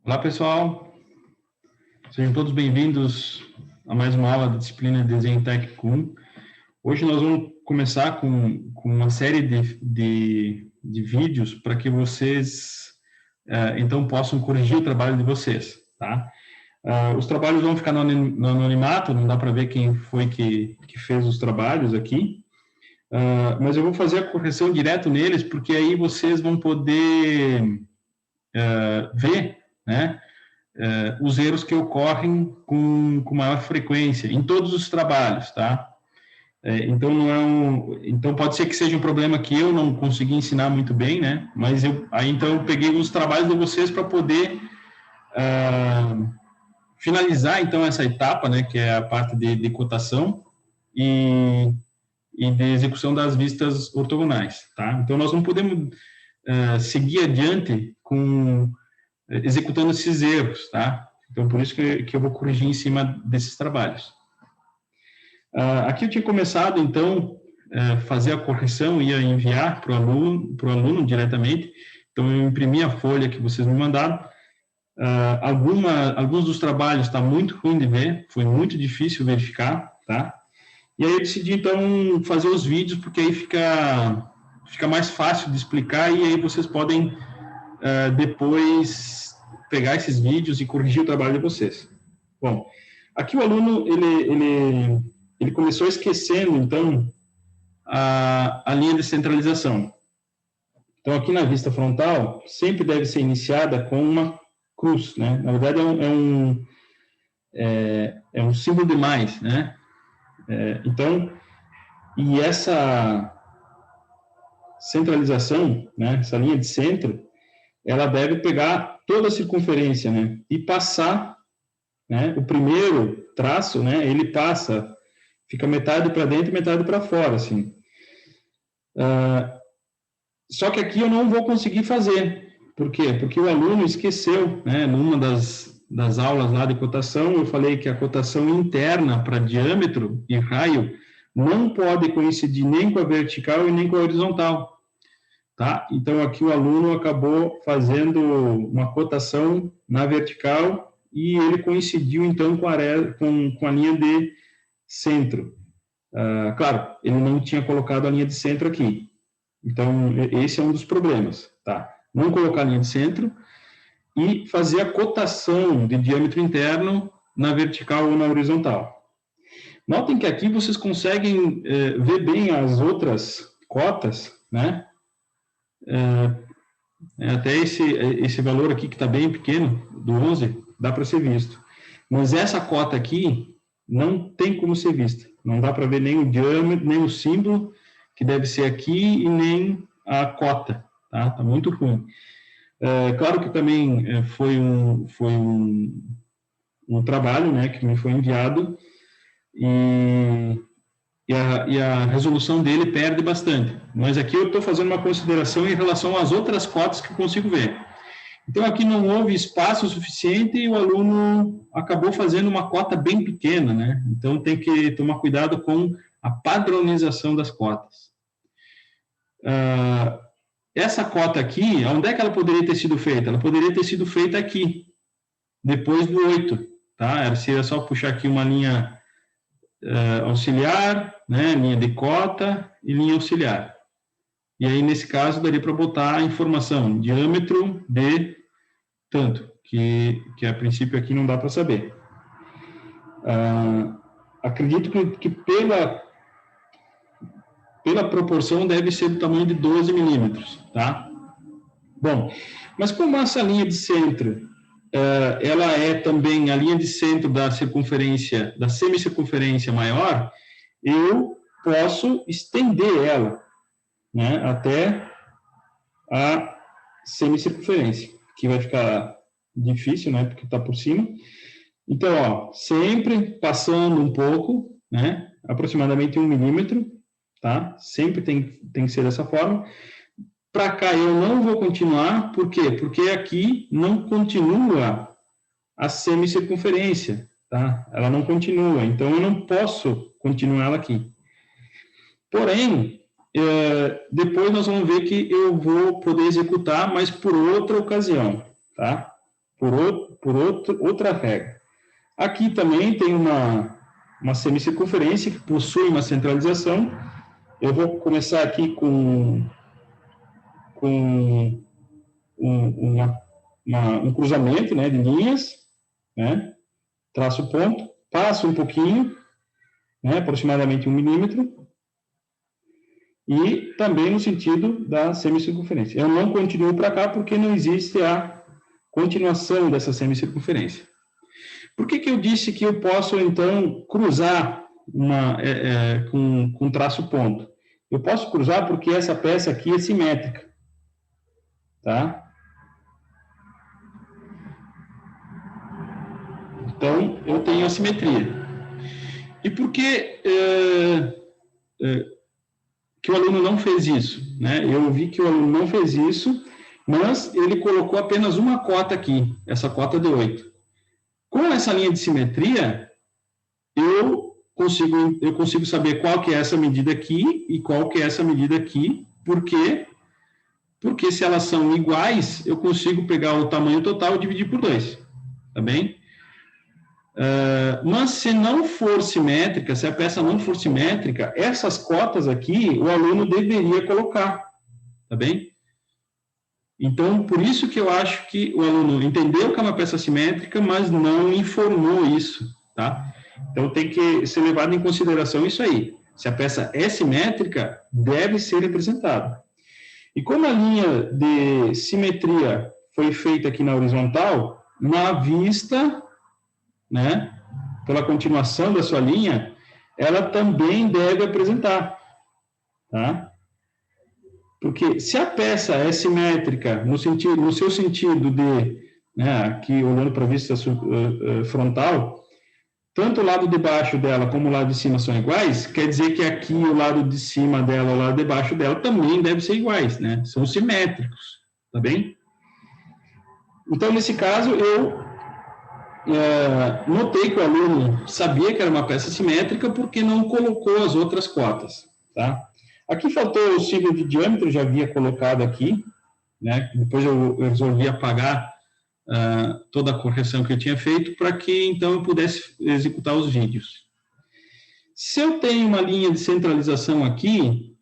Olá, pessoal. Sejam todos bem-vindos a mais uma aula da disciplina de Desenho Técnico 1. Hoje nós vamos começar com uma série de vídeos para que vocês, então, possam corrigir o trabalho de vocês, tá? Os trabalhos vão ficar no anonimato, não dá para ver quem foi que fez os trabalhos aqui, mas eu vou fazer a correção direto neles, porque aí vocês vão poder ver, né, os erros que ocorrem com maior frequência em todos os trabalhos, tá? Então então pode ser que seja um problema que eu não consegui ensinar muito bem, né? Mas então eu peguei os trabalhos de vocês para poder finalizar então essa etapa, né? Que é a parte de cotação e de execução das vistas ortogonais, tá? Então nós não podemos seguir adiante executando esses erros, tá? Então, por isso que eu vou corrigir em cima desses trabalhos. Aqui eu tinha começado, então, fazer a correção, ia enviar para o aluno diretamente. Então, eu imprimi a folha que vocês me mandaram. Alguns dos trabalhos está muito ruim de ver, foi muito difícil verificar, tá? E aí eu decidi, então, fazer os vídeos, porque aí fica mais fácil de explicar e aí vocês podem depois pegar esses vídeos e corrigir o trabalho de vocês. Bom, aqui o aluno, ele começou esquecendo, então, a linha de centralização. Então, aqui na vista frontal, sempre deve ser iniciada com uma cruz, né? Na verdade, é um símbolo de mais, né? Então, e essa centralização, né? Essa linha de centro, ela deve pegar toda a circunferência, né? E passar, né? O primeiro traço, né? Ele passa, fica metade para dentro e metade para fora, assim. Só que aqui eu não vou conseguir fazer. Por quê? Porque o aluno esqueceu, né? Numa das aulas lá de cotação, eu falei que a cotação interna para diâmetro e raio não pode coincidir nem com a vertical e nem com a horizontal. Tá? Então, aqui o aluno acabou fazendo uma cotação na vertical e ele coincidiu, então, com a linha de centro. Claro, ele não tinha colocado a linha de centro aqui. Então, esse é um dos problemas. Tá? Não colocar a linha de centro e fazer a cotação de diâmetro interno na vertical ou na horizontal. Notem que aqui vocês conseguem ver bem as outras cotas, né? Até esse valor aqui que está bem pequeno, do 11, dá para ser visto. Mas essa cota aqui não tem como ser vista. Não dá para ver nem o diâmetro, nem o símbolo, que deve ser aqui, e nem a cota. Tá? Tá muito ruim. Claro que também foi um trabalho, né, que me foi enviado, e a resolução dele perde bastante. Mas aqui eu estou fazendo uma consideração em relação às outras cotas que eu consigo ver. Então, aqui não houve espaço suficiente e o aluno acabou fazendo uma cota bem pequena, né? Então, tem que tomar cuidado com a padronização das cotas. Essa cota aqui, onde é que ela poderia ter sido feita? Ela poderia ter sido feita aqui, depois do 8, tá? Seria só puxar aqui uma linha auxiliar, né, linha de cota e linha auxiliar. E aí, nesse caso, daria para botar a informação, diâmetro de tanto, que a princípio aqui não dá para saber. Acredito que pela proporção deve ser do tamanho de 12 milímetros, tá? Bom, mas como essa linha de centro ela é também a linha de centro da circunferência, da semicircunferência maior, eu posso estender ela, né, até a semicircunferência, que vai ficar difícil, né, porque está por cima. Então, ó, sempre passando um pouco, né, aproximadamente 1 milímetro, tá? Sempre tem que ser dessa forma. Para cá eu não vou continuar, por quê? Porque aqui não continua a semicircunferência, tá? Ela não continua, então eu não posso continuar ela aqui. Porém, depois nós vamos ver que eu vou poder executar, mas por outra ocasião, tá? outra regra. Aqui também tem uma semicircunferência que possui uma centralização. Eu vou começar aqui com um cruzamento, né, de linhas, né, traço o ponto, passo um pouquinho, né, aproximadamente 1 milímetro, e também no sentido da semicircunferência. Eu não continuo para cá porque não existe a continuação dessa semicircunferência. Por que eu disse que eu posso, então, cruzar com traço ponto? Eu posso cruzar porque essa peça aqui é simétrica, tá? Então, eu tenho a simetria. E por que que o aluno não fez isso? Né? Eu vi que o aluno não fez isso, mas ele colocou apenas uma cota aqui, essa cota de 8. Com essa linha de simetria, eu consigo saber qual que é essa medida aqui e qual que é essa medida aqui, porque se elas são iguais, eu consigo pegar o tamanho total e dividir por 2, tá bem? Mas se não for simétrica, se a peça não for simétrica, essas cotas aqui o aluno deveria colocar, tá bem? Então, por isso que eu acho que o aluno entendeu que é uma peça simétrica, mas não informou isso, tá? Então, tem que ser levado em consideração isso aí. Se a peça é simétrica, deve ser representada. E como a linha de simetria foi feita aqui na horizontal, na vista, né, pela continuação da sua linha, ela também deve apresentar, tá? Porque se a peça é simétrica no seu sentido de, né, aqui olhando para a vista frontal, tanto o lado de baixo dela como o lado de cima são iguais, quer dizer que aqui o lado de cima dela e o lado de baixo dela também devem ser iguais, né? São simétricos, tá bem? Então, nesse caso, eu notei que o aluno sabia que era uma peça simétrica porque não colocou as outras cotas, tá? Aqui faltou o signo de diâmetro, já havia colocado aqui, né? Depois eu resolvi apagar toda a correção que eu tinha feito para que, então, eu pudesse executar os vídeos. Se eu tenho uma linha de centralização aqui,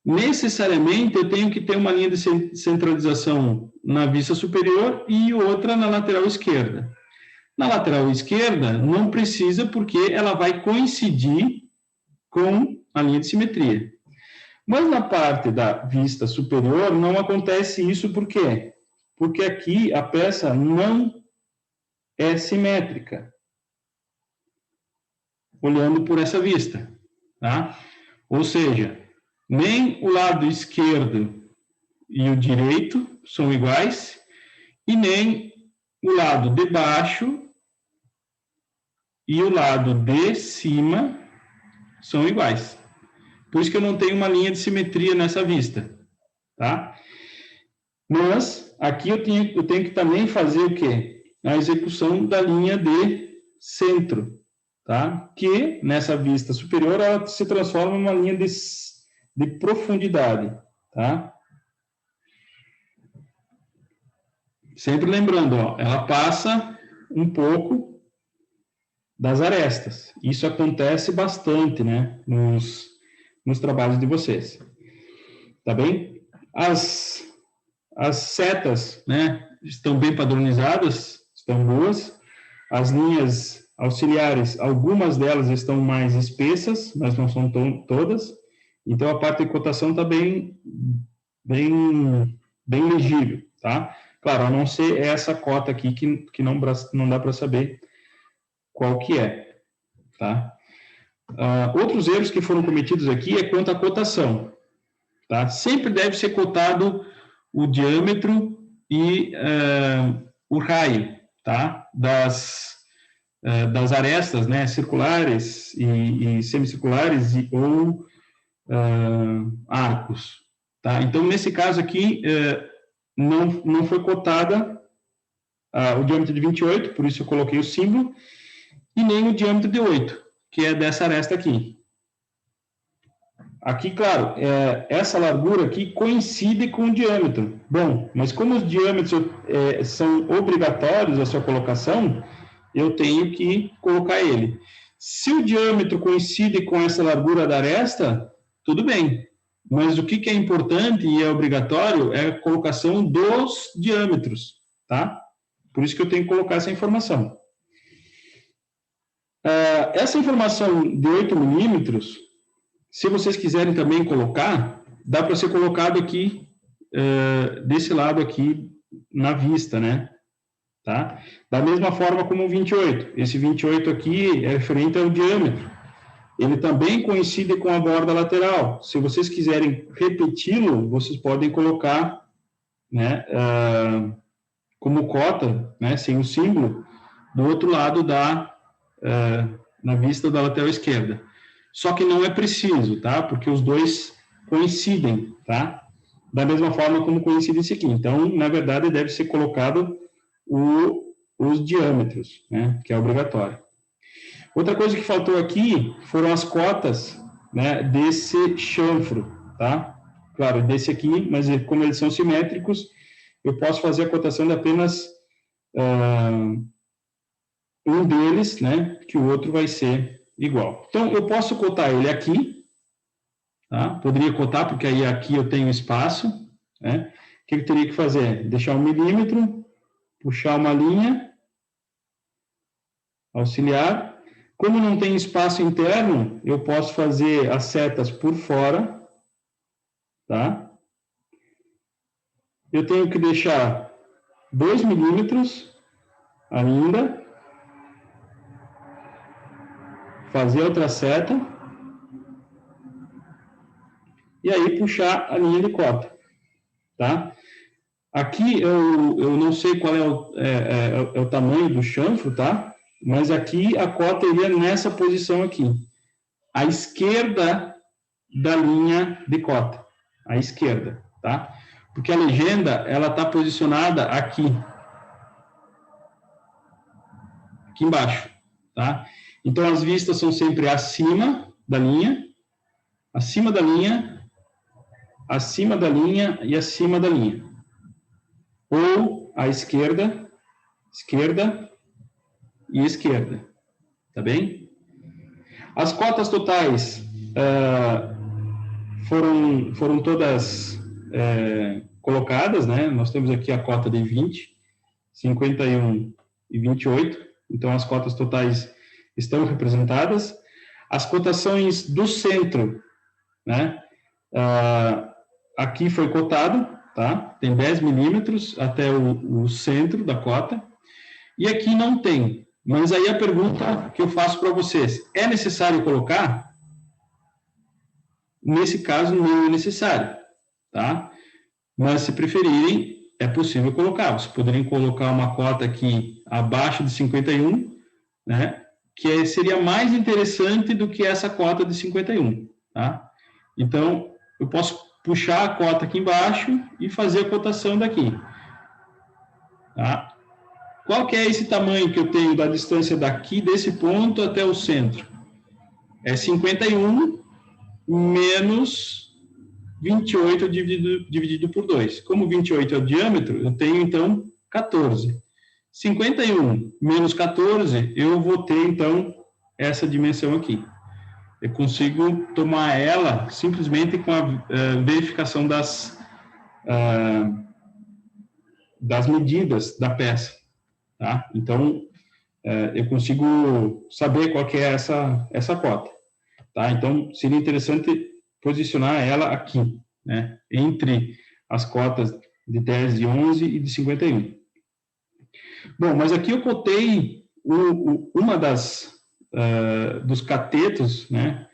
necessariamente eu tenho que ter uma linha de centralização na vista superior e outra na lateral esquerda. Na lateral esquerda, não precisa, porque ela vai coincidir com a linha de simetria. Mas na parte da vista superior, não acontece isso, por quê? Porque aqui a peça não é simétrica, olhando por essa vista, tá? Ou seja, nem o lado esquerdo e o direito são iguais, e nem o lado de baixo e o lado de cima são iguais. Por isso que eu não tenho uma linha de simetria nessa vista, tá? Mas aqui eu tenho que também fazer o quê? A execução da linha de centro, tá? Que nessa vista superior ela se transforma em uma linha de profundidade, tá? Sempre lembrando, ó, ela passa um pouco das arestas. Isso acontece bastante, né, nos trabalhos de vocês. Tá bem? As setas, né, estão bem padronizadas, estão boas. As linhas auxiliares, algumas delas estão mais espessas, mas não são todas. Então, a parte de cotação está bem legível, tá? Claro, a não ser essa cota aqui que não dá para saber qual que é, tá? Outros erros que foram cometidos aqui é quanto à cotação, tá? Sempre deve ser cotado o diâmetro e o raio, tá? Das arestas, né? Circulares e semicirculares ou arcos, tá? Então, nesse caso aqui, não foi cotada o diâmetro de 28, por isso eu coloquei o símbolo, e nem o diâmetro de 8, que é dessa aresta aqui. Aqui, claro, essa largura aqui coincide com o diâmetro. Bom, mas como os diâmetros são obrigatórios a sua colocação, eu tenho que colocar ele. Se o diâmetro coincide com essa largura da aresta, tudo bem. Mas o que é importante e é obrigatório é a colocação dos diâmetros, tá? Por isso que eu tenho que colocar essa informação. Essa informação de 8 milímetros, se vocês quiserem também colocar, dá para ser colocado aqui, desse lado aqui, na vista, né? Tá? Da mesma forma como o 28. Esse 28 aqui é referente ao diâmetro. Ele também coincide com a borda lateral. Se vocês quiserem repeti-lo, vocês podem colocar, né, como cota, né, sem o símbolo, do outro lado na vista da lateral esquerda. Só que não é preciso, tá? Porque os dois coincidem, tá? Da mesma forma como coincide esse aqui. Então, na verdade, deve ser colocado os diâmetros, né? Que é obrigatório. Outra coisa que faltou aqui foram as cotas, né? Desse chanfro, tá? Claro, desse aqui, mas como eles são simétricos, eu posso fazer a cotação de apenas um deles, né? Que o outro vai ser igual. Então, eu posso cotar ele aqui, tá? Poderia cotar, porque aí aqui eu tenho espaço, né? O que eu teria que fazer? Deixar 1 milímetro, puxar uma linha, auxiliar. Como não tem espaço interno, eu posso fazer as setas por fora, tá? Eu tenho que deixar 2 milímetros ainda, fazer outra seta, e aí puxar a linha de cota, tá? Aqui eu não sei qual é o tamanho do chanfro, tá? Mas aqui a cota iria nessa posição aqui, à esquerda da linha de cota, à esquerda, tá? Porque a legenda, ela está posicionada aqui embaixo, tá? Então, as vistas são sempre acima da linha, acima da linha, acima da linha e acima da linha. Ou à esquerda, esquerda e esquerda, tá bem? As cotas totais foram todas colocadas, né? Nós temos aqui a cota de 20, 51 e 28, então as cotas totais estão representadas. As cotações do centro, né? Aqui foi cotado, tá? Tem 10 milímetros até o centro da cota, e aqui não tem. Mas aí a pergunta que eu faço para vocês, é necessário colocar? Nesse caso, não é necessário, tá? Mas se preferirem, é possível colocar. Vocês poderiam colocar uma cota aqui abaixo de 51, né? Que seria mais interessante do que essa cota de 51, tá? Então, eu posso puxar a cota aqui embaixo e fazer a cotação daqui, tá? Qual que é esse tamanho que eu tenho da distância daqui, desse ponto até o centro? É 51 menos 28 dividido por 2. Como 28 é o diâmetro, eu tenho, então, 14. 51 menos 14, eu vou ter, então, essa dimensão aqui. Eu consigo tomar ela simplesmente com a verificação das medidas da peça, tá? Então, eu consigo saber qual que é essa cota, tá? Então, seria interessante posicionar ela aqui, né? Entre as cotas de 10, de 11 e de 51. Bom, mas aqui eu cotei uma dos catetos, né?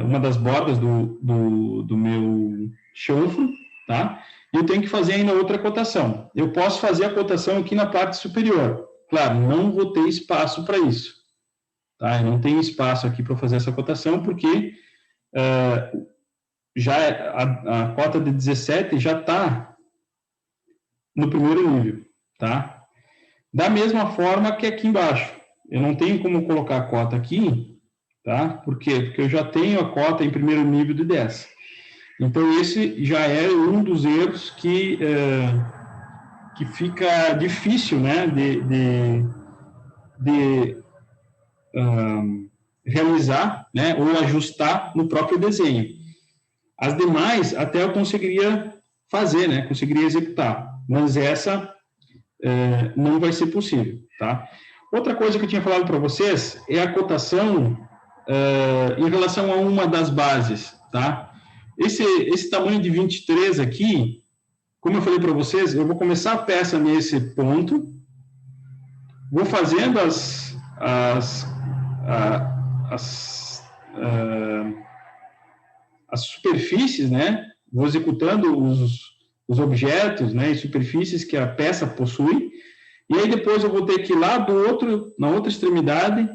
Uma das bordas do meu chanfro, tá? E eu tenho que fazer ainda outra cotação. Eu posso fazer a cotação aqui na parte superior. Claro, não vou ter espaço para isso, tá? Eu não tenho espaço aqui para fazer essa cotação, porque já a cota de 17 já está no primeiro nível, tá? Da mesma forma que aqui embaixo. Eu não tenho como colocar a cota aqui, tá? Por quê? Porque eu já tenho a cota em primeiro nível de 10. Então, esse já é um dos erros que fica difícil, né, de realizar, né, ou ajustar no próprio desenho. As demais, até eu conseguiria fazer, né, conseguiria executar, mas essa não vai ser possível, tá? Outra coisa que eu tinha falado para vocês é a cotação em relação a uma das bases, tá? Esse tamanho de 23 aqui, como eu falei para vocês, eu vou começar a peça nesse ponto, vou fazendo as superfícies, né? Vou executando os objetos, né? E superfícies que a peça possui, e aí depois eu vou ter que ir lá na outra extremidade,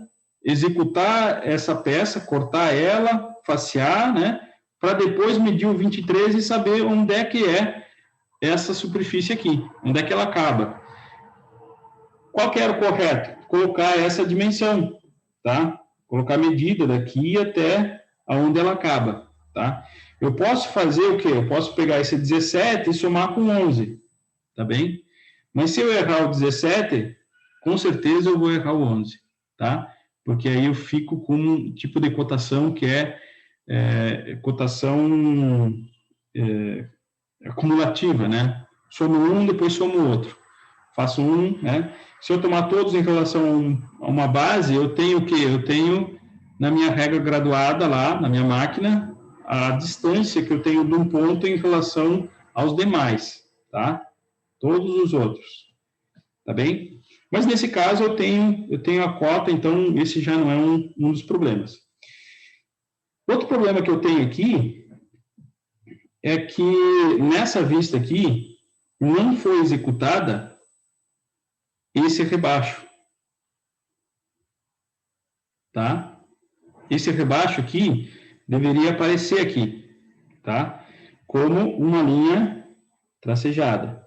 executar essa peça, cortar ela, facear, né? Para depois medir o 23 e saber onde é que é essa superfície aqui, onde é que ela acaba. Qual que era o correto? Colocar essa dimensão, tá? Colocar a medida daqui até aonde ela acaba, tá? Eu posso fazer o quê? Eu posso pegar esse 17 e somar com 11, tá bem? Mas se eu errar o 17, com certeza eu vou errar o 11, tá? Porque aí eu fico com um tipo de cotação que é cotação acumulativa, né? Somo um, depois somo o outro. Faço um, né? Se eu tomar todos em relação a uma base, eu tenho o quê? Eu tenho, na minha regra graduada lá, na minha máquina, a distância que eu tenho de um ponto em relação aos demais, tá? Todos os outros, tá bem? Mas nesse caso eu tenho a cota, então esse já não é um dos problemas. Outro problema que eu tenho aqui é que nessa vista aqui não foi executada esse rebaixo, tá? Esse rebaixo aqui deveria aparecer aqui, tá? Como uma linha tracejada.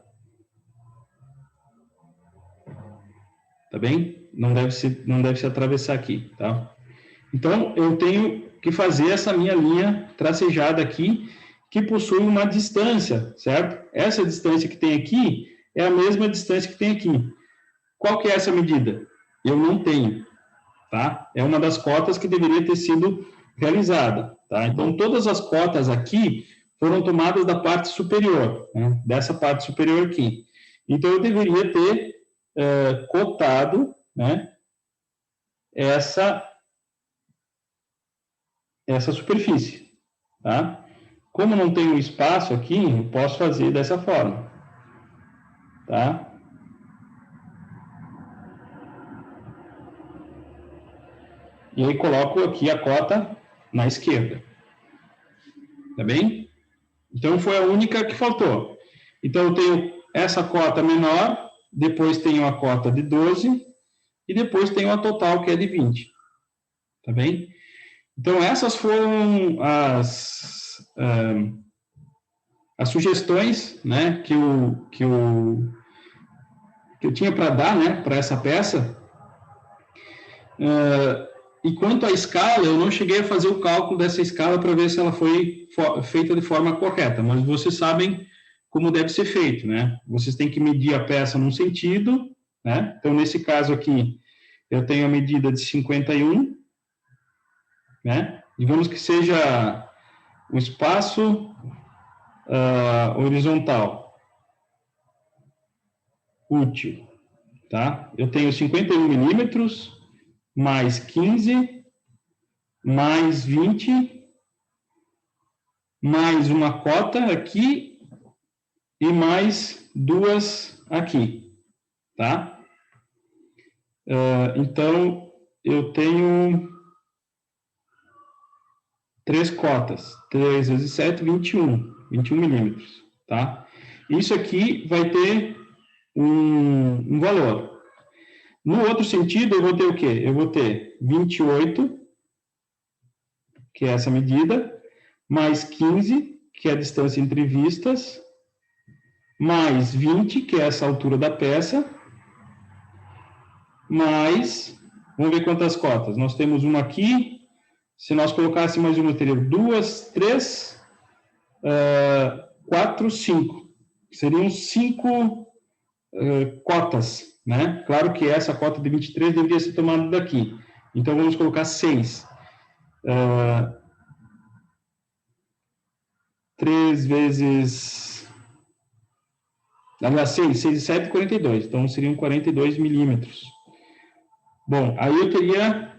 Tá bem? Não deve se atravessar aqui, tá? Então, eu tenho que fazer essa minha linha tracejada aqui, que possui uma distância, certo? Essa distância que tem aqui é a mesma distância que tem aqui. Qual que é essa medida? Eu não tenho, tá? É uma das cotas que deveria ter sido realizada, tá? Então, todas as cotas aqui foram tomadas da parte superior, né? Dessa parte superior aqui. Então, eu deveria ter cotado, né, essa superfície, tá? Como não tenho espaço aqui, eu posso fazer dessa forma, tá? E aí coloco aqui a cota na esquerda, tá bem? Então, foi a única que faltou. Então, eu tenho essa cota menor, depois tenho a cota de 12, e depois tenho a total, que é de 20, tá bem? Então, essas foram as sugestões, né, que eu tinha para dar, né, para essa peça. E quanto à escala, eu não cheguei a fazer o cálculo dessa escala para ver se ela foi feita de forma correta, mas vocês sabem como deve ser feito, né? Vocês têm que medir a peça num sentido, né? Então, nesse caso aqui, eu tenho a medida de 51, né? Digamos que seja o espaço horizontal útil, tá? Eu tenho 51 milímetros, mais 15, mais 20, mais uma cota aqui e mais duas aqui, tá? Então, eu tenho 3 cotas, 3 vezes 7, 21 milímetros, tá? Isso aqui vai ter um valor. No outro sentido, eu vou ter o quê? Eu vou ter 28, que é essa medida, mais 15, que é a distância entre vistas, mais 20, que é essa altura da peça, mais, vamos ver quantas cotas. Nós temos uma aqui, Se nós colocássemos mais uma, eu teria 2, 3, 4, 5. Seriam 5 cotas, né? Claro que essa cota de 23 deveria ser tomada daqui. Então, vamos colocar 6. 3 vezes... Aliás, 6 e 7, 42. Então, seriam 42 milímetros. Bom, aí eu teria...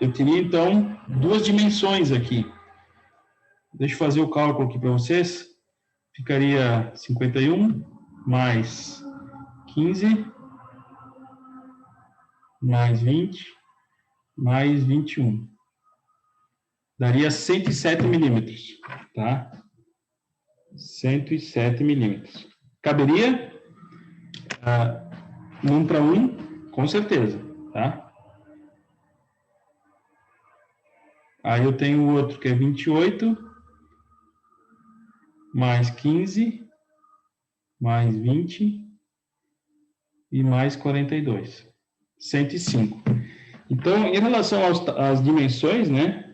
então, duas dimensões aqui. Deixa eu fazer o cálculo aqui para vocês. Ficaria 51 mais 15 mais 20 mais 21. Daria 107 milímetros, tá? 107 milímetros. Caberia 1 para 1, com certeza, tá? Aí eu tenho o outro que é 28, mais 15, mais 20 e mais 42. 105. Então, em relação às dimensões, né?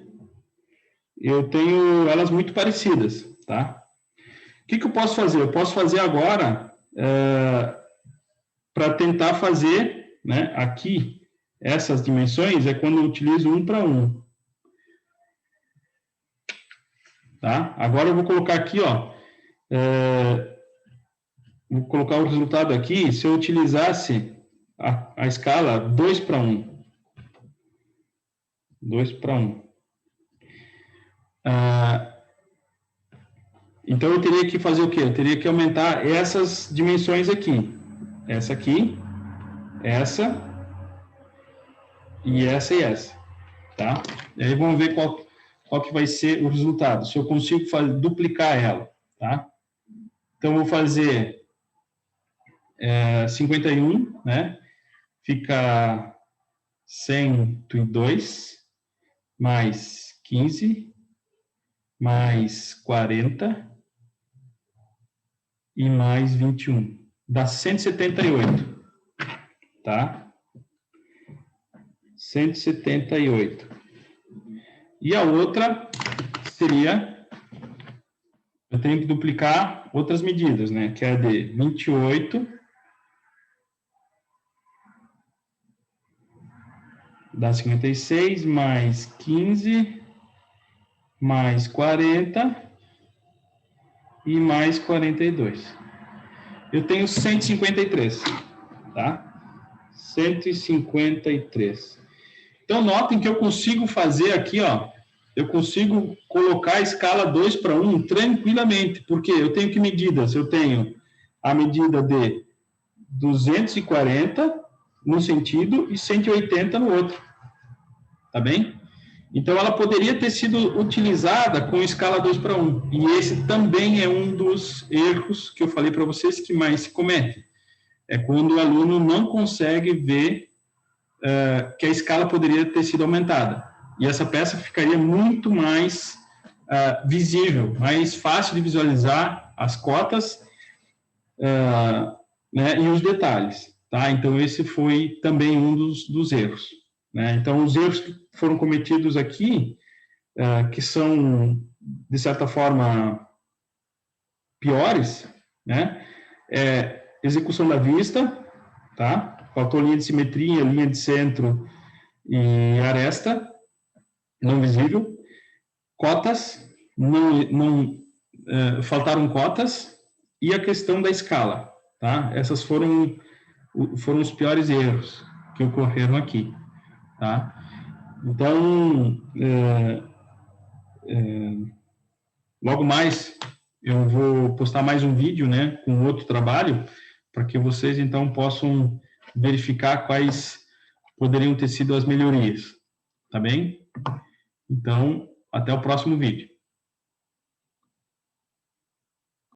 Eu tenho elas muito parecidas, tá? O que eu posso fazer? Eu posso fazer agora para tentar fazer, né? Aqui, essas dimensões é quando eu utilizo 1 para 1. Tá? Agora eu vou colocar aqui, ó. Vou colocar o resultado aqui. Se eu utilizasse a escala 2 para 1. 2 para 1. Então, eu teria que fazer o quê? Eu teria que aumentar essas dimensões aqui. Essa aqui, essa, e essa. Tá? E aí, vamos ver qual que vai ser o resultado. Se eu consigo duplicar ela, tá? Então, eu vou fazer 51, né? Fica 102, mais 15, mais 40 e mais 21. Dá 178, tá? 178. E a outra seria, eu tenho que duplicar outras medidas, né? Que é a de 28, dá 56, mais 15, mais 40 e mais 42. Eu tenho 153, tá? 153. Então, notem que eu consigo fazer aqui, ó, eu consigo colocar a escala 2 para 1 tranquilamente, porque eu tenho que medidas? Eu tenho a medida de 240 num sentido e 180 no outro, tá bem? Então, ela poderia ter sido utilizada com escala 2 para 1, e esse também é um dos erros que eu falei para vocês que mais se comete. É quando o aluno não consegue ver que a escala poderia ter sido aumentada. E essa peça ficaria muito mais visível, mais fácil de visualizar as cotas né, e os detalhes. Tá? Então, esse foi também um dos erros. Né? Então, os erros que foram cometidos aqui, que são, de certa forma, piores, né? Execução da vista, tá? Faltou linha de simetria, linha de centro e aresta, não visível. Cotas, faltaram cotas, e a questão da escala, tá? Essas foram os piores erros que ocorreram aqui, tá? Então, logo mais eu vou postar mais um vídeo, né, com outro trabalho, para que vocês, então, possam verificar quais poderiam ter sido as melhorias, tá bem? Então, até o próximo vídeo.